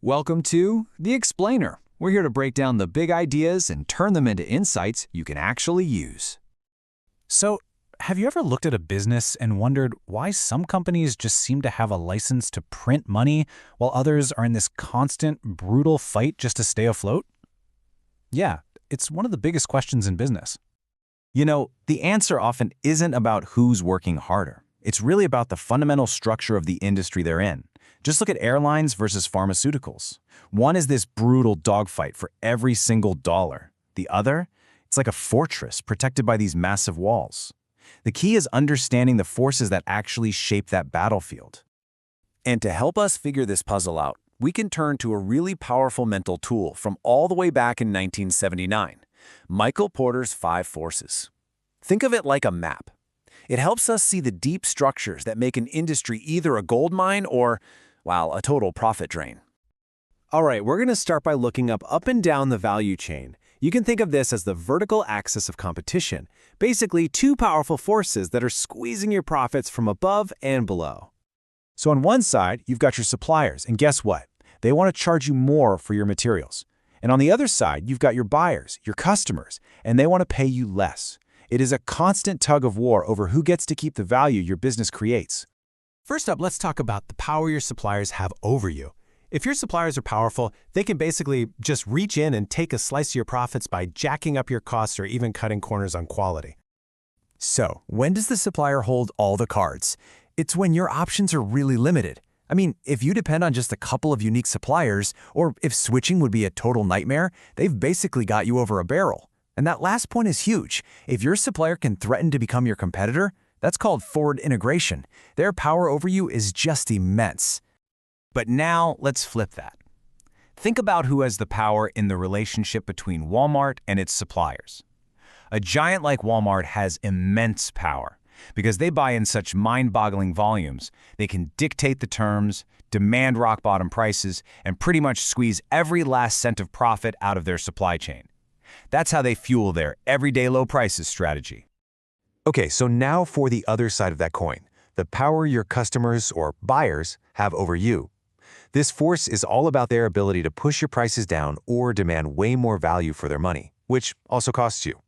Welcome to The Explainer. We're here to break down the big ideas and turn them into insights you can actually use. So, have you ever looked at a business and wondered why some companies just seem to have a license to print money while others are in this constant, brutal fight just to stay afloat? Yeah, it's one of the biggest questions in business. You know, the answer often isn't about who's working harder. It's really about the fundamental structure of the industry they're in. Just look at airlines versus pharmaceuticals. One is this brutal dogfight for every single dollar. The other, it's like a fortress protected by these massive walls. The key is understanding the forces that actually shape that battlefield. And to help us figure this puzzle out, we can turn to a really powerful mental tool from all the way back in 1979, Michael Porter's 5 forces. Think of it like a map. It helps us see the deep structures that make an industry either a gold mine or, well, a total profit drain. All right, we're going to start by looking up and down the value chain. You can think of this as the vertical axis of competition, basically two powerful forces that are squeezing your profits from above and below. So on one side, you've got your suppliers, and guess what? They want to charge you more for your materials. And on the other side, you've got your buyers, your customers, and they want to pay you less. It is a constant tug of war over who gets to keep the value your business creates. First up, let's talk about the power your suppliers have over you. If your suppliers are powerful, they can basically just reach in and take a slice of your profits by jacking up your costs or even cutting corners on quality. So, when does the supplier hold all the cards? It's when your options are really limited. I mean, if you depend on just a couple of unique suppliers, or if switching would be a total nightmare, they've basically got you over a barrel. And that last point is huge. If your supplier can threaten to become your competitor, that's called forward integration. Their power over you is just immense. But now, let's flip that. Think about who has the power in the relationship between Walmart and its suppliers. A giant like Walmart has immense power. Because they buy in such mind-boggling volumes, they can dictate the terms, demand rock-bottom prices, and pretty much squeeze every last cent of profit out of their supply chain. That's how they fuel their everyday low prices strategy. Okay, so now for the other side of that coin, the power your customers or buyers have over you. This force is all about their ability to push your prices down or demand way more value for their money, which also costs you.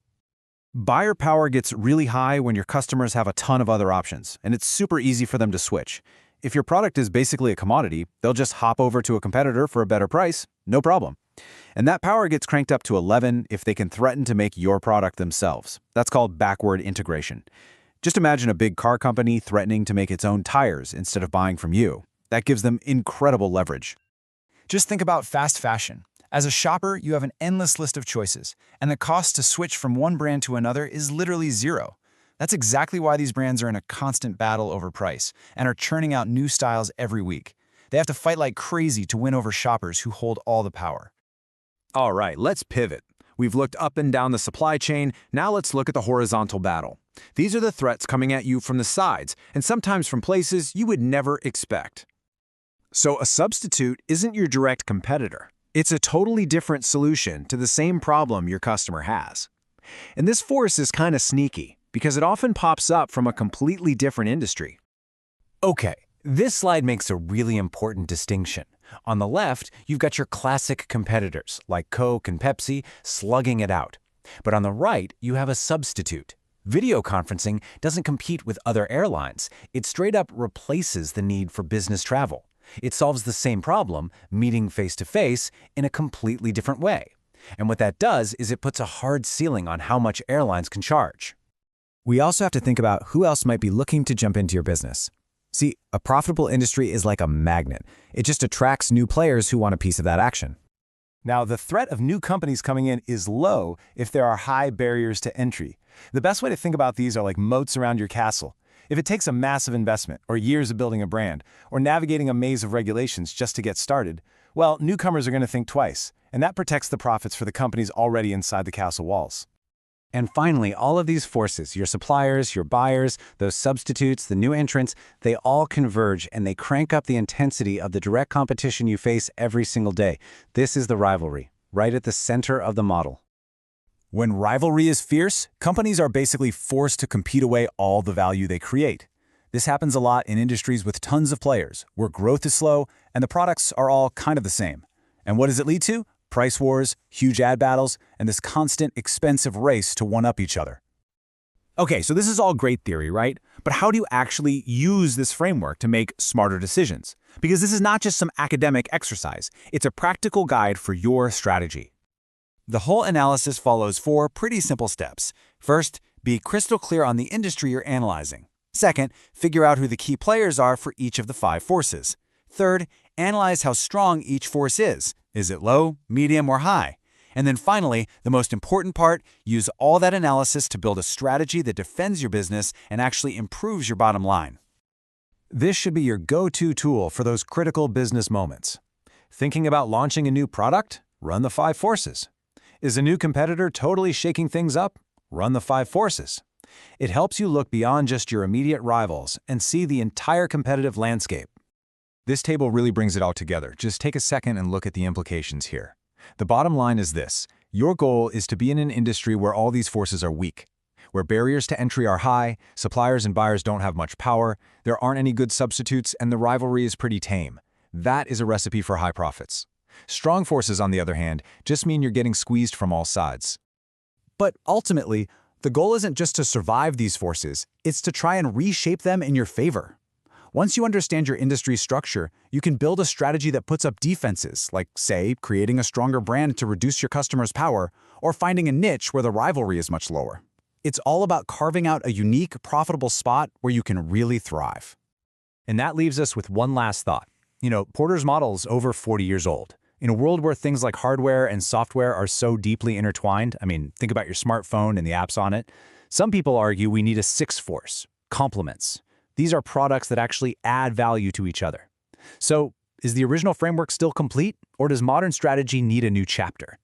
Buyer power gets really high when your customers have a ton of other options, and it's super easy for them to switch. If your product is basically a commodity, they'll just hop over to a competitor for a better price, no problem. And that power gets cranked up to 11 if they can threaten to make your product themselves. That's called backward integration. Just imagine a big car company threatening to make its own tires instead of buying from you. That gives them incredible leverage. Just think about fast fashion. As a shopper, you have an endless list of choices, and the cost to switch from one brand to another is literally zero. That's exactly why these brands are in a constant battle over price and are churning out new styles every week. They have to fight like crazy to win over shoppers who hold all the power. All right, let's pivot. We've looked up and down the supply chain, now let's look at the horizontal battle. These are the threats coming at you from the sides, and sometimes from places you would never expect. So a substitute isn't your direct competitor. It's a totally different solution to the same problem your customer has. And this force is kind of sneaky, because it often pops up from a completely different industry. Okay, this slide makes a really important distinction. On the left, you've got your classic competitors, like Coke and Pepsi, slugging it out. But on the right, you have a substitute. Video conferencing doesn't compete with other airlines. It straight up replaces the need for business travel. It solves the same problem, meeting face-to-face, in a completely different way. And what that does is it puts a hard ceiling on how much airlines can charge. We also have to think about who else might be looking to jump into your business. See, a profitable industry is like a magnet. It just attracts new players who want a piece of that action. Now, the threat of new companies coming in is low if there are high barriers to entry. The best way to think about these are like moats around your castle. If it takes a massive investment, or years of building a brand, or navigating a maze of regulations just to get started, well, newcomers are going to think twice, and that protects the profits for the companies already inside the castle walls. And finally, all of these forces, your suppliers, your buyers, those substitutes, the new entrants, they all converge and they crank up the intensity of the direct competition you face every single day. This is the rivalry, right at the center of the model. When rivalry is fierce, companies are basically forced to compete away all the value they create. This happens a lot in industries with tons of players, where growth is slow and the products are all kind of the same. And what does it lead to? Price wars, huge ad battles, and this constant, expensive race to one-up each other. Okay, so this is all great theory, right? But how do you actually use this framework to make smarter decisions? Because this is not just some academic exercise. It's a practical guide for your strategy. The whole analysis follows 4 pretty simple steps. First, be crystal clear on the industry you're analyzing. Second, figure out who the key players are for each of the 5 forces. Third, analyze how strong each force is. Is it low, medium, or high? And then finally, the most important part, use all that analysis to build a strategy that defends your business and actually improves your bottom line. This should be your go-to tool for those critical business moments. Thinking about launching a new product? Run the 5 forces. Is a new competitor totally shaking things up? Run the 5 forces. It helps you look beyond just your immediate rivals and see the entire competitive landscape. This table really brings it all together. Just take a second and look at the implications here. The bottom line is this: your goal is to be in an industry where all these forces are weak, where barriers to entry are high, suppliers and buyers don't have much power, there aren't any good substitutes, and the rivalry is pretty tame. That is a recipe for high profits. Strong forces, on the other hand, just mean you're getting squeezed from all sides. But ultimately, the goal isn't just to survive these forces, it's to try and reshape them in your favor. Once you understand your industry structure, you can build a strategy that puts up defenses, like, say, creating a stronger brand to reduce your customers' power, or finding a niche where the rivalry is much lower. It's all about carving out a unique, profitable spot where you can really thrive. And that leaves us with one last thought. Porter's model's over 40 years old. In a world where things like hardware and software are so deeply intertwined, think about your smartphone and the apps on it, some people argue we need a 6th force: complements. These are products that actually add value to each other. So, is the original framework still complete, or does modern strategy need a new chapter?